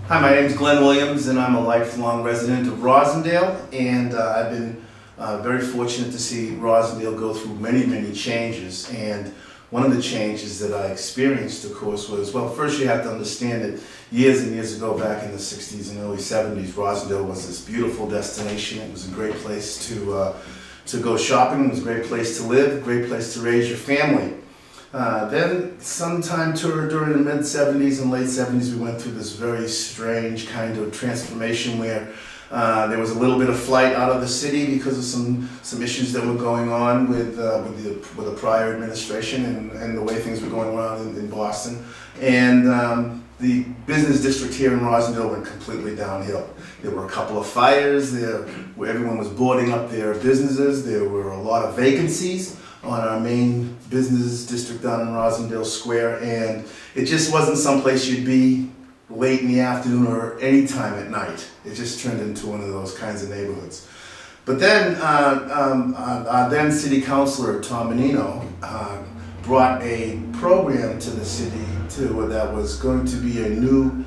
Hi, my name is Glenn Williams, and I'm a lifelong resident of Rosendale, and I've been very fortunate to see Rosendale go through many changes. And one of the changes that I experienced, of course, was, well, first you have to understand that years and years ago, back in the 60s and early 70s, Rosendale was this beautiful destination. It was a great place to go shopping. It was a great place to live, a great place to raise your family. Then sometime during the mid-70s and late 70s, we went through this very strange kind of transformation where there was a little bit of flight out of the city because of some issues that were going on with the prior administration and the way things were going around in Boston. And the business district here in Rosendale went completely downhill. There were a couple of fires there where everyone was boarding up their businesses. There were a lot of vacancies on our main business district down in Rosendale Square, and it just wasn't someplace you'd be late in the afternoon or any time at night. It just turned into one of those kinds of neighborhoods. But then our then city councilor, Tom Menino, brought a program to the city that was going to be a new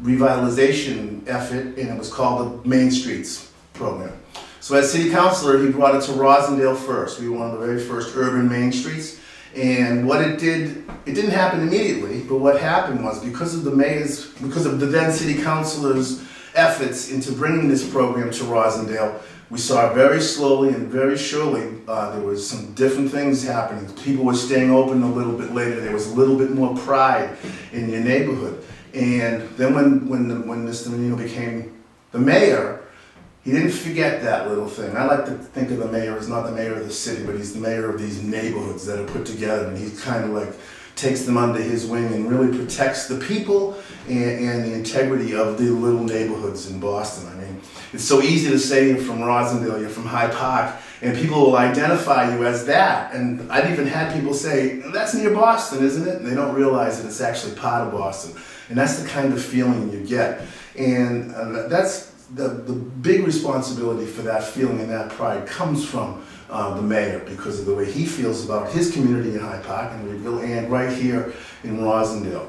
revitalization effort, and it was called the Main Streets program. So as city councilor, he brought it to Rosendale first. We were one of the very first urban main streets. And what it didn't happen immediately, but what happened was because of the then city councilor's efforts into bringing this program to Rosendale, we saw very slowly and very surely there was some different things happening. People were staying open a little bit later. There was a little bit more pride in your neighborhood. And then when Mr. Menino became the mayor, he didn't forget that little thing. I like to think of the mayor as not the mayor of the city, but he's the mayor of these neighborhoods that are put together, and he kind of like takes them under his wing and really protects the people and the integrity of the little neighborhoods in Boston. I mean, it's so easy to say you're from Rosendale, you're from Hyde Park, and people will identify you as that. And I've even had people say, that's near Boston, isn't it? And they don't realize that it's actually part of Boston. And that's the kind of feeling you get. And that's the big responsibility for that feeling and that pride comes from the mayor, because of the way he feels about his community in Hyde Park and Reedville and right here in Rosendale.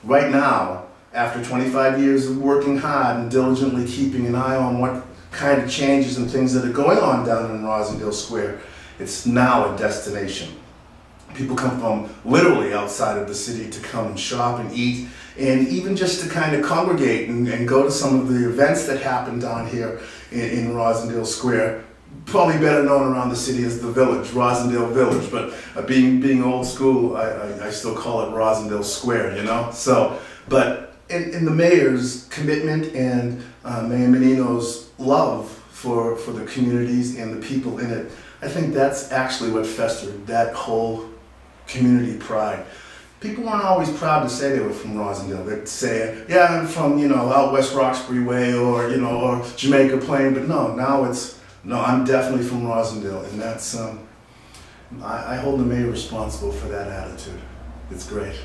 Right now, after 25 years of working hard and diligently keeping an eye on what kind of changes and things that are going on down in Rosendale Square, it's now a destination. People come from literally outside of the city to come and shop and eat, and even just to kind of congregate and go to some of the events that happen down here in Rosendale Square. Probably better known around the city as the Village, Rosendale Village, but being old school, I still call it Rosendale Square, you know? So, but in the mayor's commitment and Mayor Menino's love for the communities and the people in it, I think that's actually what festered that whole community pride. People weren't always proud to say they were from Rosendale. They'd say, yeah, I'm from, you know, out West Roxbury Way or, you know, or Jamaica Plain, but no, now it's, no, I'm definitely from Rosendale, and that's, I hold the mayor responsible for that attitude. It's great.